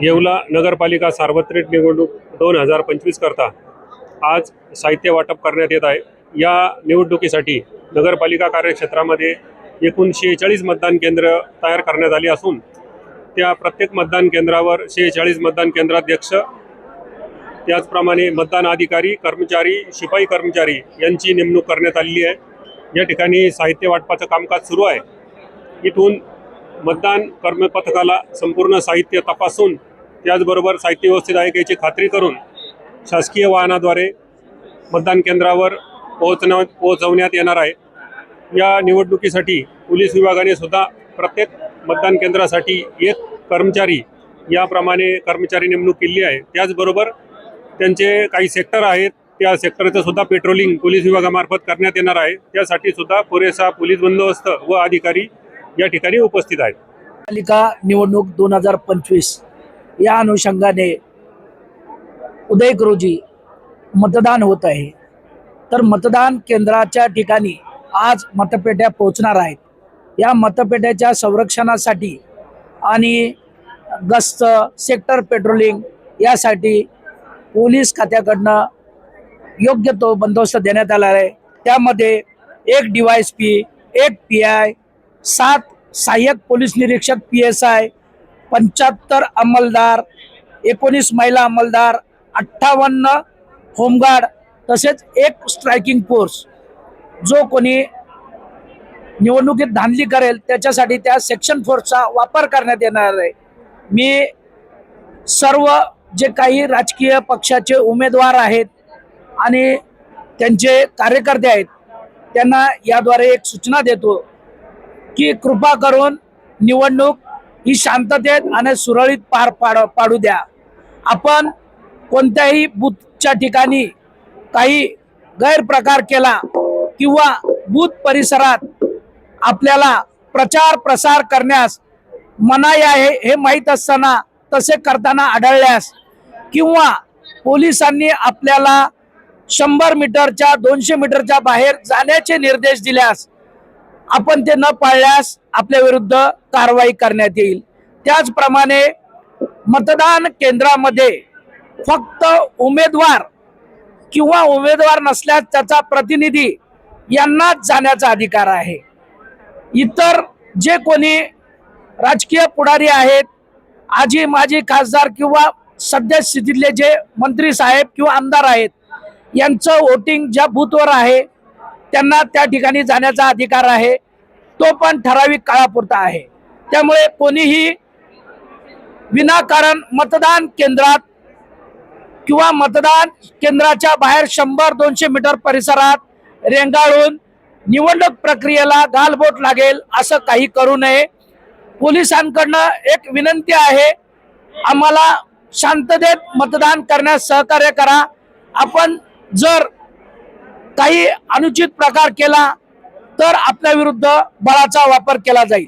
येवला नगरपालिका सार्वत्रिक निवडणूक 2025 करता आज साहित्य वाटप करण्यात येत आहे। या निवडणुकीसाठी नगरपालिका कार्यक्षेत्रामध्ये एकूण 46 मतदान केंद्र तयार करण्यात आली असून त्या प्रत्येक मतदान केंद्रावर 46 मतदान केंद्राध्यक्ष, त्याचप्रमाणे मतदान अधिकारी, कर्मचारी, शिपाई कर्मचारी यांची नेमणूक करण्यात आलेली आहे। या ठिकाणी साहित्य वाटपाचं कामकाज सुरू आहे। इथून मतदान कर्मपथकाला संपूर्ण साहित्य तपासून त्याचबरोबर साहित्य व्यवस्थित आहे याची खात्री करून शासकीय वाहनाद्वारे मतदान केंद्रावर पोहोचवण्यात येणार आहे। या निवडणुकीसाठी पोलीस विभागाने सुद्धा प्रत्येक मतदान केंद्रासाठी एक कर्मचारी याप्रमाणे कर्मचारी नेमणूक केली आहे। त्याचबरोबर त्यांचे काही सेक्टर आहेत, त्या सेक्टरचं सुद्धा पेट्रोलिंग पोलीस विभागामार्फत करण्यात येणार आहे। त्यासाठी सुद्धा पुरेसा पोलीस बंदोबस्त व अधिकारी या ठिकाणी उपस्थित आहेत। पालिका निवडणूक 2025 या अनुषंगाने उदयक रोजी मतदान होत आहे। तर मतदान केंद्राच्या ठिकाणी आज मतपेट्या पोहोचणार आहेत। या मतपेट्याच्या संरक्षणासाठी आणि गस्त, सेक्टर पेट्रोलिंग यासाठी पोलीस खात्याकडनं योग्य तो बंदोबस्त देण्यात आला आहे। त्यामध्ये एक DYSP, एक PI, 7 सहाय्यक पोलीस निरीक्षक PSI, 75 अंमलदार, 19 महिला अंमलदार, 58 होमगार्ड तसेच एक स्ट्रायकिंग फोर्स जो कोणी निवडणुकीत धांदली करेल त्याच्यासाठी त्या सेक्शन फोर्सचा वापर करण्यात येणार आहे। मी सर्व जे काही राजकीय पक्षाचे उमेदवार आहेत आणि त्यांचे कार्यकर्ते आहेत त्यांना याद्वारे एक सूचना देतो की कृपा करून निवडणूक ही शांततेत आणि सुरळीत पार पाडू द्या। आपण कोणत्याही बूथच्या ठिकाणी काही गैरप्रकार केला किंवा बूथ परिसरात आपल्याला प्रचार प्रसार करण्यास मनाई आहे हे माहीत असताना तसे करताना आढळल्यास किंवा पोलिसांनी आपल्याला 100 मीटरच्या 200 मीटरच्या बाहेर जाण्याचे निर्देश दिल्यास आपण ते न पाळल्यास आपल्या विरुद्ध कारवाई करण्यात येईल। त्याचप्रमाणे मतदान केंद्रामध्ये फक्त उमेदवार किंवा उमेदवार नसल्यास त्याचा प्रतिनिधी यांनाच जाण्याचा अधिकार आहे। इतर जे कोणी राजकीय पुढारी आहेत, आजी माजी खासदार किंवा सध्या स्थितीतले जे मंत्री साहेब किंवा आमदार आहेत यांचं वोटिंग ज्या बूथवर आहे त्यांना त्या ठिकाणी जाण्याचा अधिकार आहे, तो पण ठराविक काळापुरता आहे। त्यामुळे कोणीही विनाकारण मतदान केंद्रात किंवा मतदान केंद्राच्या बाहेर 100-200 मीटर परिसरात रेंगाळून निवडणूक प्रक्रियेला गालबोट लागेल असं काही करू नये। पोलिसांकडनं एक विनंती आहे, आम्हाला शांततेत मतदान करण्यास सहकार्य करा। आपण जर काही अनुचित प्रकार केला तर आपल्या विरुद्ध बळाचा वापर केला जाईल।